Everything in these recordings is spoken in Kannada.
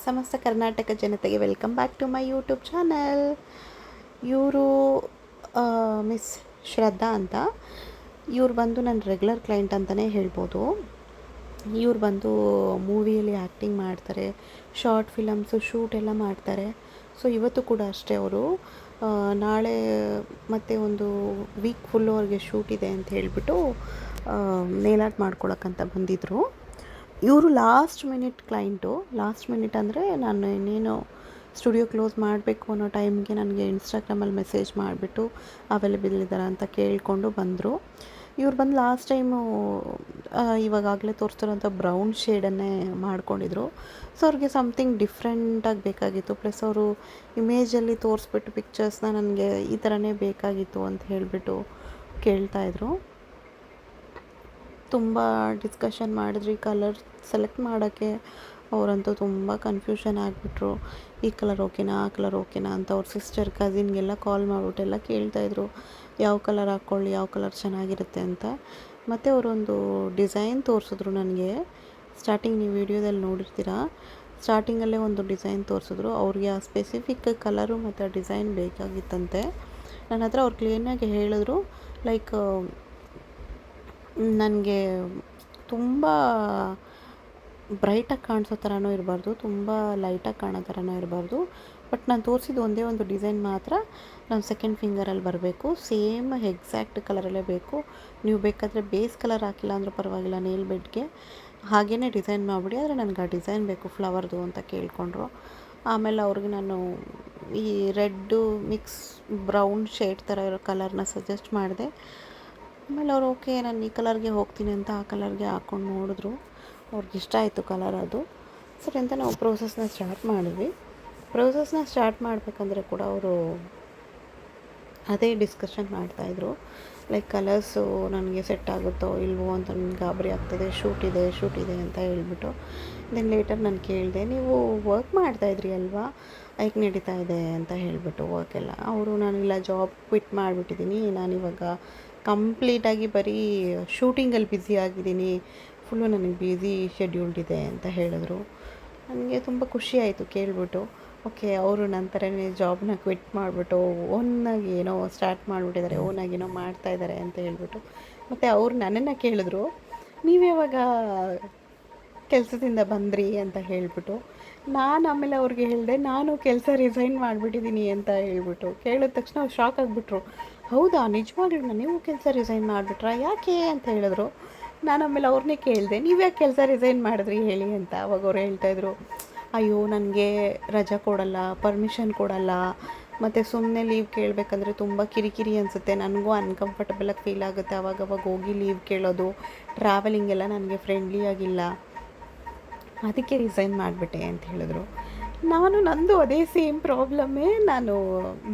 ಸಮಸ್ತ ಕರ್ನಾಟಕ ಜನತೆಗೆ welcome back to my YouTube channel. ಇವರು ಮಿಸ್ ಶ್ರದ್ಧಾ ಅಂತ. ಇವ್ರು ಬಂದು ನನ್ನ ರೆಗ್ಯುಲರ್ ಕ್ಲೈಂಟ್ ಅಂತಲೇ ಹೇಳ್ಬೋದು. ಇವ್ರು ಬಂದು ಮೂವಿಯಲ್ಲಿ ಆ್ಯಕ್ಟಿಂಗ್ ಮಾಡ್ತಾರೆ, ಶಾರ್ಟ್ ಫಿಲಮ್ಸು ಶೂಟ್ ಎಲ್ಲ ಮಾಡ್ತಾರೆ. ಸೊ ಇವತ್ತು ಕೂಡ ಅಷ್ಟೇ ಅವರು ನಾಳೆ ಮತ್ತು ಒಂದು ವೀಕ್ ಫುಲ್ಲು ಅವ್ರಿಗೆ ಶೂಟ್ ಇದೆ ಅಂತ ಹೇಳಿಬಿಟ್ಟು ನೇಲ್ ಆರ್ಟ್ ಮಾಡ್ಕೊಳಕ್ಕಂತ ಬಂದಿದ್ದರು. ಇವರು last minute client. Last minute ಅಂದರೆ ನಾನು ಇನ್ನೇನು ಸ್ಟುಡಿಯೋ ಕ್ಲೋಸ್ ಮಾಡಬೇಕು ಅನ್ನೋ ಟೈಮ್ಗೆ ನನಗೆ ಇನ್ಸ್ಟಾಗ್ರಾಮಲ್ಲಿ ಮೆಸೇಜ್ ಮಾಡಿಬಿಟ್ಟು ಅವೈಲೇಬಲ್ ಇದ್ದಾರೆ ಅಂತ ಕೇಳಿಕೊಂಡು ಬಂದರು. ಇವ್ರು ಬಂದು ಲಾಸ್ಟ್ ಟೈಮು ಇವಾಗಲೇ ತೋರಿಸ್ತಿರೋಂಥ ಬ್ರೌನ್ ಶೇಡನ್ನೇ ಮಾಡ್ಕೊಂಡಿದ್ರು. ಸೊ ಅವ್ರಿಗೆ ಸಮಥಿಂಗ್ ಡಿಫ್ರೆಂಟಾಗಿ ಬೇಕಾಗಿತ್ತು. ಪ್ಲಸ್ ಅವರು ಇಮೇಜಲ್ಲಿ ತೋರಿಸ್ಬಿಟ್ಟು ಪಿಕ್ಚರ್ಸ್ನ ನನಗೆ ಈ ಥರನೇ ಬೇಕಾಗಿತ್ತು ಅಂತ ಹೇಳಿಬಿಟ್ಟು ಕೇಳ್ತಾಯಿದ್ರು. ತುಂಬ ಡಿಸ್ಕಷನ್ ಮಾಡಿದ್ರಿ ಕಲರ್ ಸೆಲೆಕ್ಟ್ ಮಾಡೋಕ್ಕೆ. ಅವರಂತೂ ತುಂಬ ಕನ್ಫ್ಯೂಷನ್ ಆಗಿಬಿಟ್ರು. ಈ ಕಲರ್ ಓಕೆನಾ, ಆ ಕಲರ್ ಓಕೆನಾ ಅಂತ ಅವ್ರ ಸಿಸ್ಟರ್ ಕಸಿನ್ಗೆಲ್ಲ ಕಾಲ್ ಮಾಡಿಬಿಟ್ಟೆಲ್ಲ ಕೇಳ್ತಾಯಿದ್ರು, ಯಾವ ಕಲರ್ ಹಾಕ್ಕೊಳ್ಳಿ, ಯಾವ ಕಲರ್ ಚೆನ್ನಾಗಿರುತ್ತೆ ಅಂತ. ಮತ್ತು ಅವರೊಂದು ಡಿಸೈನ್ ತೋರಿಸಿದ್ರು ನನಗೆ. ಸ್ಟಾರ್ಟಿಂಗ್ ನೀವು ವಿಡಿಯೋದಲ್ಲಿ ನೋಡಿರ್ತೀರ, ಸ್ಟಾರ್ಟಿಂಗಲ್ಲೇ ಒಂದು ಡಿಸೈನ್ ತೋರಿಸಿದ್ರು. ಅವ್ರಿಗೆ ಆ ಸ್ಪೆಸಿಫಿಕ್ ಕಲರು ಮತ್ತು ಡಿಸೈನ್ ಬೇಕಾಗಿತ್ತಂತೆ. ನನ್ನ ಹತ್ರ ಅವ್ರು ಕ್ಲೀನಾಗಿ ಹೇಳಿದ್ರು, ಲೈಕ್ ನನಗೆ ತುಂಬ ಬ್ರೈಟಾಗಿ ಕಾಣಿಸೋ ಥರನೂ ಇರಬಾರ್ದು, ತುಂಬ ಲೈಟಾಗಿ ಕಾಣೋ ಥರನೂ ಇರಬಾರ್ದು. ಬಟ್ ನಾನು ತೋರಿಸಿದ್ದು ಒಂದೇ ಒಂದು ಡಿಸೈನ್ ಮಾತ್ರ ನಾನು ಸೆಕೆಂಡ್ ಫಿಂಗರಲ್ಲಿ ಬರಬೇಕು. ಸೇಮ್ ಎಕ್ಸಾಕ್ಟ್ ಕಲರಲ್ಲೇ ಬೇಕು. ನೀವು ಬೇಕಾದರೆ ಬೇಸ್ ಕಲರ್ ಹಾಕಿಲ್ಲ ಅಂದರೂ ಪರವಾಗಿಲ್ಲ ನೇಲ್ ಬೆಡ್ಗೆ, ಹಾಗೇ ಡಿಸೈನ್ ಮಾಡಿಬಿಡಿ, ಆದರೆ ನನಗೆ ಆ ಡಿಸೈನ್ ಬೇಕು ಫ್ಲವರ್ದು ಅಂತ ಕೇಳಿಕೊಂಡ್ರು. ಆಮೇಲೆ ಅವ್ರಿಗೆ ನಾನು ಈ ರೆಡ್ಡು ಮಿಕ್ಸ್ ಬ್ರೌನ್ ಶೇಡ್ ಥರ ಇರೋ ಕಲರ್ನ ಸಜೆಸ್ಟ್ ಮಾಡಿದೆ. ಆಮೇಲೆ ಅವ್ರು ಓಕೆ ನಾನು ಈ ಕಲರ್ಗೆ ಹೋಗ್ತೀನಿ ಅಂತ ಆ ಕಲರ್ಗೆ ಹಾಕ್ಕೊಂಡು ನೋಡಿದ್ರು. ಅವ್ರಿಗೆ ಇಷ್ಟ ಆಯಿತು ಕಲರ್ ಅದು. ಸರಿ ಅಂತ ನಾವು ಪ್ರೋಸೆಸ್ನ ಸ್ಟಾರ್ಟ್ ಮಾಡಿದ್ವಿ. ಪ್ರೋಸೆಸ್ನ ಸ್ಟಾರ್ಟ್ ಮಾಡಬೇಕಂದ್ರೆ ಕೂಡ ಅವರು ಅದೇ ಡಿಸ್ಕಷನ್ ಮಾಡ್ತಾಯಿದ್ರು. ಲೈಕ್ ಕಲರ್ಸು ನನಗೆ ಸೆಟ್ ಆಗುತ್ತೋ ಇಲ್ವೋ ಅಂತ ನನಗೆ ಗಾಬರಿ ಆಗ್ತದೆ, ಶೂಟ್ ಇದೆ ಅಂತ ಹೇಳ್ಬಿಟ್ಟು. ದೆನ್ ಲೇಟರ್ ನಾನು ಕೇಳಿದೆ, ನೀವು ವರ್ಕ್ ಮಾಡ್ತಾಯಿದ್ರಿ ಅಲ್ವಾ, ಹೇಗೆ ನಡೀತಾ ಇದೆ ಅಂತ ಹೇಳಿಬಿಟ್ಟು ವರ್ಕೆಲ್ಲ. ಅವರು ನಾನಿಲ್ಲ ಜಾಬ್ ಕ್ವಿಟ್ ಮಾಡಿಬಿಟ್ಟಿದ್ದೀನಿ, ನಾನಿವಾಗ ಕಂಪ್ಲೀಟಾಗಿ ಬರೀ ಶೂಟಿಂಗಲ್ಲಿ ಬ್ಯುಸಿ ಆಗಿದ್ದೀನಿ, ಫುಲ್ಲು ನನಗೆ ಬ್ಯುಸಿ ಶೆಡ್ಯೂಲ್ಡ್ ಇದೆ ಅಂತ ಹೇಳಿದ್ರು. ನನಗೆ ತುಂಬ ಖುಷಿ ಆಯಿತು ಕೇಳಿಬಿಟ್ಟು. ಓಕೆ, ಅವರು ನನ್ನ ಥರನೇ ಜಾಬ್ನ ಕ್ವಿಟ್ ಮಾಡಿಬಿಟ್ಟು ಓನಾಗಿ ಏನೋ ಸ್ಟಾರ್ಟ್ ಮಾಡಿಬಿಟ್ಟಿದ್ದಾರೆ, ಓನಾಗಿ ಏನೋ ಮಾಡ್ತಾಯಿದ್ದಾರೆ ಅಂತ ಹೇಳ್ಬಿಟ್ಟು. ಮತ್ತು ಅವ್ರು ನನ್ನನ್ನು ಕೇಳಿದ್ರು, ನೀವು ಯಾವಾಗ ಕೆಲಸದಿಂದ ಬಂದ್ರಿ ಅಂತ ಹೇಳಿಬಿಟ್ಟು. ನಾನು ಆಮೇಲೆ ಅವ್ರಿಗೆ ಹೇಳಿದೆ, ನಾನು ಕೆಲಸ ರಿಸೈನ್ ಮಾಡಿಬಿಟ್ಟಿದ್ದೀನಿ ಅಂತ ಹೇಳ್ಬಿಟ್ಟು. ಕೇಳಿದ ತಕ್ಷಣ ಅವ್ರು ಶಾಕ್ ಆಗಿಬಿಟ್ರು. ಹೌದಾ, ನಿಜವಾಗ್ಲೂ ನೀವು ಕೆಲಸ ರಿಸೈನ್ ಮಾಡಿಬಿಟ್ರಾ, ಯಾಕೆ ಅಂತ ಹೇಳಿದ್ರು. ನಾನು ಆಮೇಲೆ ಅವ್ರನ್ನೇ ಕೇಳಿದೆ, ನೀವು ಯಾಕೆ ಕೆಲಸ ರಿಸೈನ್ ಮಾಡಿದ್ರಿ ಹೇಳಿ ಅಂತ. ಅವಾಗ ಅವ್ರು ಹೇಳ್ತಾಯಿದ್ರು, ಅಯ್ಯೋ ನನಗೆ ರಜಾ ಕೊಡಲ್ಲ, ಪರ್ಮಿಷನ್ ಕೊಡಲ್ಲ, ಮತ್ತು ಸುಮ್ಮನೆ ಲೀವ್ ಕೇಳಬೇಕಂದ್ರೆ ತುಂಬ ಕಿರಿಕಿರಿ ಅನಿಸುತ್ತೆ, ನನಗೂ ಅನ್ಕಂಫರ್ಟಬಲಾಗಿ ಫೀಲ್ ಆಗುತ್ತೆ, ಅವಾಗವಾಗ ಹೋಗಿ ಲೀವ್ ಕೇಳೋದು, ಟ್ರಾವೆಲಿಂಗೆಲ್ಲ ನನಗೆ ಫ್ರೆಂಡ್ಲಿ ಆಗಿಲ್ಲ, ಅದಕ್ಕೆ ರಿಸೈನ್ ಮಾಡಿಬಿಟ್ಟೆ ಅಂತ ಹೇಳಿದ್ರು. ನಾನು ನಂದು ಅದೇ ಸೇಮ್ ಪ್ರಾಬ್ಲಮ್ಮೇ. ನಾನು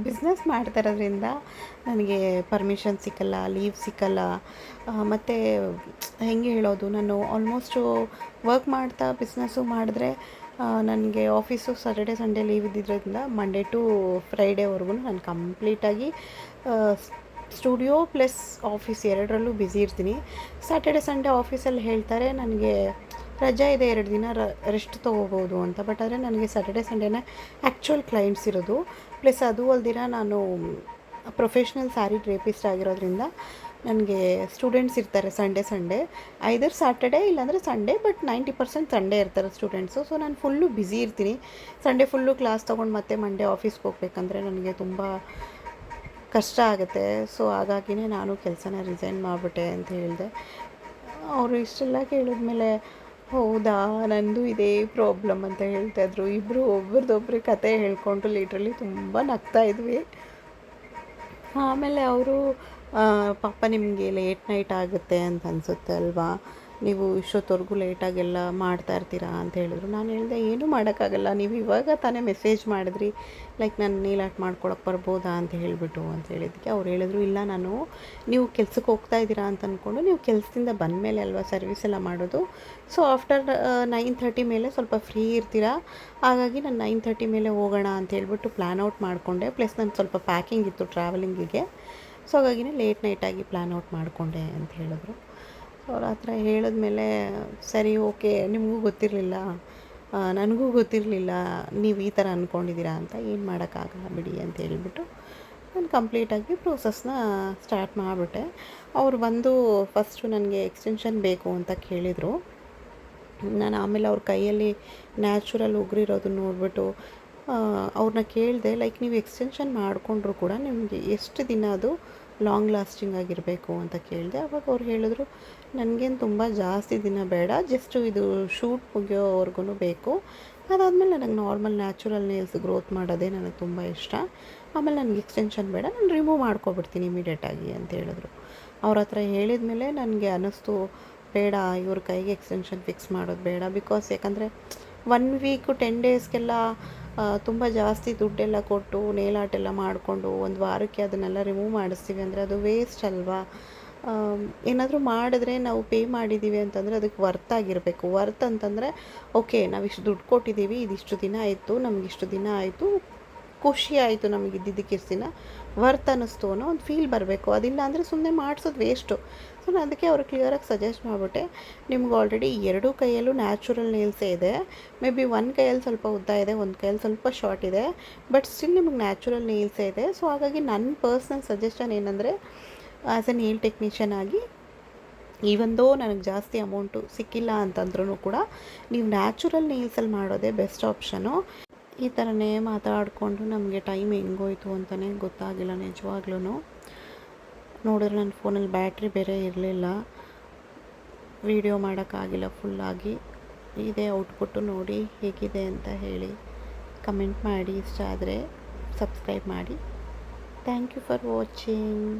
ಬಿಸ್ನೆಸ್ ಮಾಡ್ತಾ ಇರೋದ್ರಿಂದ ನನಗೆ ಪರ್ಮಿಷನ್ ಸಿಕ್ಕಲ್ಲ, ಲೀವ್ ಸಿಕ್ಕಲ್ಲ. ಮತ್ತು ಹೆಂಗೆ ಹೇಳೋದು, ನಾನು ಆಲ್ಮೋಸ್ಟು ವರ್ಕ್ ಮಾಡ್ತಾ ಬಿಸ್ನೆಸ್ಸು ಮಾಡಿದ್ರೆ ನನಗೆ ಆಫೀಸು ಸ್ಯಾಟರ್ಡೆ ಸಂಡೇ ಲೀವ್ ಇದ್ದಿದ್ದರಿಂದ ಮಂಡೇ ಟು ಫ್ರೈಡೇವರೆಗೂ ನಾನು ಕಂಪ್ಲೀಟಾಗಿ ಸ್ಟುಡಿಯೋ ಪ್ಲಸ್ ಆಫೀಸ್ ಎರಡರಲ್ಲೂ ಬ್ಯುಸಿ ಇರ್ತೀನಿ. ಸ್ಯಾಟರ್ಡೆ ಸಂಡೇ ಆಫೀಸಲ್ಲಿ ಹೇಳ್ತಾರೆ ನನಗೆ ರಜಾ ಇದೆ, 2 ದಿನ ರೆಸ್ಟ್ ತೊಗೋಬೋದು ಅಂತ. ಬಟ್ ಆದರೆ ನನಗೆ ಸ್ಯಾಟರ್ಡೆ ಸಂಡೇನೇ ಆ್ಯಕ್ಚುಯಲ್ ಕ್ಲೈಂಟ್ಸ್ ಇರೋದು. ಪ್ಲಸ್ ಅದು ಅಲ್ದಿರ ನಾನು ಪ್ರೊಫೆಷ್ನಲ್ ಸ್ಯಾರಿ ಡ್ರೇಪಿಸ್ಟ್ ಆಗಿರೋದ್ರಿಂದ ನನಗೆ ಸ್ಟೂಡೆಂಟ್ಸ್ ಇರ್ತಾರೆ ಸಂಡೇ ಐದರ್ ಸ್ಯಾಟರ್ಡೇ ಇಲ್ಲಾಂದರೆ ಸಂಡೇ, ಬಟ್ 90% ಸಂಡೇ ಇರ್ತಾರೆ ಸ್ಟೂಡೆಂಟ್ಸು. ಸೊ ನಾನು ಫುಲ್ಲು ಬ್ಯುಸಿ ಇರ್ತೀನಿ. ಸಂಡೇ ಫುಲ್ಲು ಕ್ಲಾಸ್ ತೊಗೊಂಡು ಮತ್ತೆ ಮಂಡೇ ಆಫೀಸ್ಗೆ ಹೋಗ್ಬೇಕಂದ್ರೆ ನನಗೆ ತುಂಬ ಕಷ್ಟ ಆಗುತ್ತೆ. ಸೊ ಹಾಗಾಗಿನೇ ನಾನು ಕೆಲಸನ ರಿಸೈನ್ ಮಾಡಿಬಿಟ್ಟೆ ಅಂತ ಹೇಳಿದೆ. ಅವರು ಇಷ್ಟೆಲ್ಲ ಕೇಳಿದ್ಮೇಲೆ ಹೌದಾ, ನಂದು ಇದೇ ಪ್ರಾಬ್ಲಮ್ ಅಂತ ಹೇಳ್ತಾಯಿದ್ರು. ಇಬ್ಬರು ಒಬ್ರದ್ದೊಬ್ಬರು ಕತೆ ಹೇಳ್ಕೊಂಡು ಲಿಟ್ರಲಿ ತುಂಬ ನಗ್ತಾಯಿದ್ವಿ. ಆಮೇಲೆ ಅವರು ಪಾಪ ನಿಮಗೆ ಲೇಟ್ ನೈಟ್ ಆಗುತ್ತೆ ಅಂತ ಅನಿಸುತ್ತೆ ಅಲ್ವಾ, ನೀವು ಇಷ್ಟೊತ್ತವರೆಗೂ ಲೇಟಾಗೆಲ್ಲ ಮಾಡ್ತಾ ಇರ್ತೀರಾ ಅಂತ ಹೇಳಿದ್ರು. ನಾನು ಹೇಳಿದೆ, ಏನೂ ಮಾಡೋಕ್ಕಾಗಲ್ಲ, ನೀವು ಇವಾಗ ತಾನೇ ಮೆಸೇಜ್ ಮಾಡಿದ್ರಿ, ಲೈಕ್ ನಾನು ನೇಲ್ ಆರ್ಟ್ ಮಾಡ್ಕೊಳಕ್ಕೆ ಬರ್ಬೋದಾ ಅಂತ ಹೇಳಿಬಿಟ್ಟು ಅಂತ ಹೇಳಿದ್ದಕ್ಕೆ ಅವ್ರು ಹೇಳಿದ್ರು, ಇಲ್ಲ ನಾನು ನೀವು ಕೆಲ್ಸಕ್ಕೆ ಹೋಗ್ತಾ ಇದ್ದೀರಾ ಅಂತ ಅಂದ್ಕೊಂಡು, ನೀವು ಕೆಲಸದಿಂದ ಬಂದಮೇಲೆ ಅಲ್ವಾ ಸರ್ವಿಸ್ ಎಲ್ಲ ಮಾಡೋದು, ಸೊ ಆಫ್ಟರ್ 9:30 ಮೇಲೆ ಸ್ವಲ್ಪ ಫ್ರೀ ಇರ್ತೀರಾ, ಹಾಗಾಗಿ ನಾನು 9:30 ಮೇಲೆ ಹೋಗೋಣ ಅಂತ ಹೇಳ್ಬಿಟ್ಟು ಪ್ಲ್ಯಾನ್ ಔಟ್ ಮಾಡಿಕೊಂಡೆ. ಪ್ಲಸ್ ನಾನು ಸ್ವಲ್ಪ ಪ್ಯಾಕಿಂಗ್ ಇತ್ತು ಟ್ರಾವೆಲಿಂಗಿಗೆ, ಸೊ ಹಾಗಾಗಿನೇ ಲೇಟ್ ನೈಟಾಗಿ ಪ್ಲ್ಯಾನ್ ಔಟ್ ಮಾಡಿಕೊಂಡೆ ಅಂತ ಹೇಳಿದ್ರು. ಅವ್ರು ಆ ಥರ ಹೇಳಿದ್ಮೇಲೆ ಸರಿ ಓಕೆ, ನಿಮಗೂ ಗೊತ್ತಿರಲಿಲ್ಲ ನನಗೂ ಗೊತ್ತಿರಲಿಲ್ಲ ನೀವು ಈ ಥರ ಅಂದ್ಕೊಂಡಿದ್ದೀರಾ ಅಂತ. ಏನು ಮಾಡೋಕ್ಕಾಗಲ್ಲ ಬಿಡಿ ಅಂತ ಹೇಳಿಬಿಟ್ಟು ನಾನು ಕಂಪ್ಲೀಟಾಗಿ ಪ್ರೋಸೆಸ್ನ ಸ್ಟಾರ್ಟ್ ಮಾಡಿಬಿಟ್ಟೆ. ಅವ್ರು ಬಂದು ಫಸ್ಟು ನನಗೆ ಎಕ್ಸ್ಟೆನ್ಷನ್ ಬೇಕು ಅಂತ ಕೇಳಿದರು. ನಾನು ಆಮೇಲೆ ಅವ್ರ ಕೈಯಲ್ಲಿ ನ್ಯಾಚುರಲ್ ಉಗುರಿರೋದನ್ನ ನೋಡಿಬಿಟ್ಟು ಅವ್ರನ್ನ ಕೇಳಿದೆ, ಲೈಕ್ ನೀವು ಎಕ್ಸ್ಟೆನ್ಷನ್ ಮಾಡಿಕೊಂಡ್ರು ಕೂಡ ನಿಮಗೆ ಎಷ್ಟು ದಿನ ಅದು ಲಾಂಗ್ ಲಾಸ್ಟಿಂಗ್ ಆಗಿರಬೇಕು ಅಂತ ಕೇಳಿದೆ. ಆವಾಗ ಅವ್ರು ಹೇಳಿದ್ರು, ನನಗೇನು ತುಂಬ ಜಾಸ್ತಿ ದಿನ ಬೇಡ, ಜಸ್ಟು ಇದು ಶೂಟ್ ಮುಗಿಯೋವರೆಗೂ ಬೇಕು. ಅದಾದಮೇಲೆ ನನಗೆ ನಾರ್ಮಲ್ ನ್ಯಾಚುರಲ್ ನೇಲ್ಸ್ ಗ್ರೋತ್ ಮಾಡೋದೇ ನನಗೆ ತುಂಬ ಇಷ್ಟ. ಆಮೇಲೆ ನನಗೆ ಎಕ್ಸ್ಟೆನ್ಷನ್ ಬೇಡ, ನಾನು ರಿಮೂವ್ ಮಾಡ್ಕೊಬಿಡ್ತೀನಿ ಇಮಿಡಿಯೇಟಾಗಿ ಅಂತ ಹೇಳಿದ್ರು. ಅವ್ರ ಹತ್ರ ಹೇಳಿದ ಮೇಲೆ ನನಗೆ ಅನ್ನಿಸ್ತು, ಬೇಡ ಇವ್ರ ಕೈಗೆ ಎಕ್ಸ್ಟೆನ್ಷನ್ ಫಿಕ್ಸ್ ಮಾಡೋದು ಬೇಡ. ಬಿಕಾಸ್ ಯಾಕಂದರೆ 1 ವೀಕು 10 ಡೇಸ್ಗೆಲ್ಲ ತುಂಬ ಜಾಸ್ತಿ ದುಡ್ಡೆಲ್ಲ ಕೊಟ್ಟು ನೇಲ್ ಆರ್ಟ್ ಎಲ್ಲ ಮಾಡಿಕೊಂಡು 1 ವಾರಕ್ಕೆ ಅದನ್ನೆಲ್ಲ ರಿಮೂವ್ ಮಾಡಿಸ್ತೀವಿ ಅಂದರೆ ಅದು ವೇಸ್ಟ್ ಅಲ್ವಾ. ಏನಾದರೂ ಮಾಡಿದ್ರೆ ನಾವು ಪೇ ಮಾಡಿದ್ದೀವಿ ಅಂತಂದರೆ ಅದಕ್ಕೆ ವರ್ತ್ ಆಗಿರಬೇಕು. ವರ್ತ್ ಅಂತಂದರೆ ಓಕೆ, ನಾವು ಇಷ್ಟು ದುಡ್ಡು ಕೊಟ್ಟಿದ್ದೀವಿ, ಇದಿಷ್ಟು ದಿನ ಆಯಿತು, ನಮಗಿಷ್ಟು ದಿನ ಆಯಿತು, ಖುಷಿ ಆಯಿತು, ನಮಗೆ ಇದ್ದಿದ್ದಕ್ಕೆ ಇಷ್ಟು ದಿನ ವರ್ತ್ ಅನ್ನಿಸ್ತು ಅನ್ನೋ ಒಂದು ಫೀಲ್ ಬರಬೇಕು. ಅದಿಲ್ಲ ಅಂದರೆ ಸುಮ್ಮನೆ ಮಾಡಿಸೋದು ವೇಸ್ಟು. ಸೊ ನಾನು ಅದಕ್ಕೆ ಅವ್ರಿಗೆ ಕ್ಲಿಯರಾಗಿ ಸಜೆಸ್ಟ್ ಮಾಡಿಬಿಟ್ಟೆ, ನಿಮ್ಗೆ ಆಲ್ರೆಡಿ 2 ಕೈಯಲ್ಲೂ ನ್ಯಾಚುರಲ್ ನೇಲ್ಸೇ ಇದೆ. ಮೇ ಬಿ ಒಂದು ಕೈಯಲ್ಲಿ ಸ್ವಲ್ಪ ಉದ್ದ ಇದೆ, ಒಂದು ಕೈಯಲ್ಲಿ ಸ್ವಲ್ಪ ಶಾರ್ಟ್ ಇದೆ, ಬಟ್ ಸ್ಟಿಲ್ ನಿಮಗೆ ನ್ಯಾಚುರಲ್ ನೇಲ್ಸೇ ಇದೆ. ಸೊ ಹಾಗಾಗಿ ನನ್ನ ಪರ್ಸ್ನಲ್ ಸಜೆಷನ್ ಏನಂದರೆ, ಆ್ಯಸ್ ಎ ನೇಲ್ ಟೆಕ್ನಿಷಿಯನ್ ಆಗಿ ಈವನ್ ದೋ ನನಗೆ ಜಾಸ್ತಿ ಅಮೌಂಟು ಸಿಕ್ಕಿಲ್ಲ ಅಂತಂದ್ರೂ ಕೂಡ ನೀವು ನ್ಯಾಚುರಲ್ ನೇಲ್ಸಲ್ಲಿ ಮಾಡೋದೇ ಬೆಸ್ಟ್ ಆಪ್ಷನು. ಈ ಥರನೇ ಮಾತಾಡಿಕೊಂಡು ನಮಗೆ ಟೈಮ್ ಹೆಂಗೋಯ್ತು ಅಂತಲೇ ಗೊತ್ತಾಗಿಲ್ಲ ನಿಜವಾಗ್ಲೂ. ನೋಡಿದ್ರೆ ನನ್ನ ಫೋನಲ್ಲಿ ಬ್ಯಾಟ್ರಿ ಬೇರೆ ಇರಲಿಲ್ಲ, ವೀಡಿಯೋ ಮಾಡೋಕ್ಕಾಗಿಲ್ಲ ಫುಲ್ಲಾಗಿ. ಇದೇ ಔಟ್ಪುಟ್ಟು, ನೋಡಿ ಹೇಗಿದೆ ಅಂತ ಹೇಳಿ ಕಮೆಂಟ್ ಮಾಡಿ. ಇಷ್ಟ ಆದರೆ ಸಬ್ಸ್ಕ್ರೈಬ್ ಮಾಡಿ. Thank you for watching.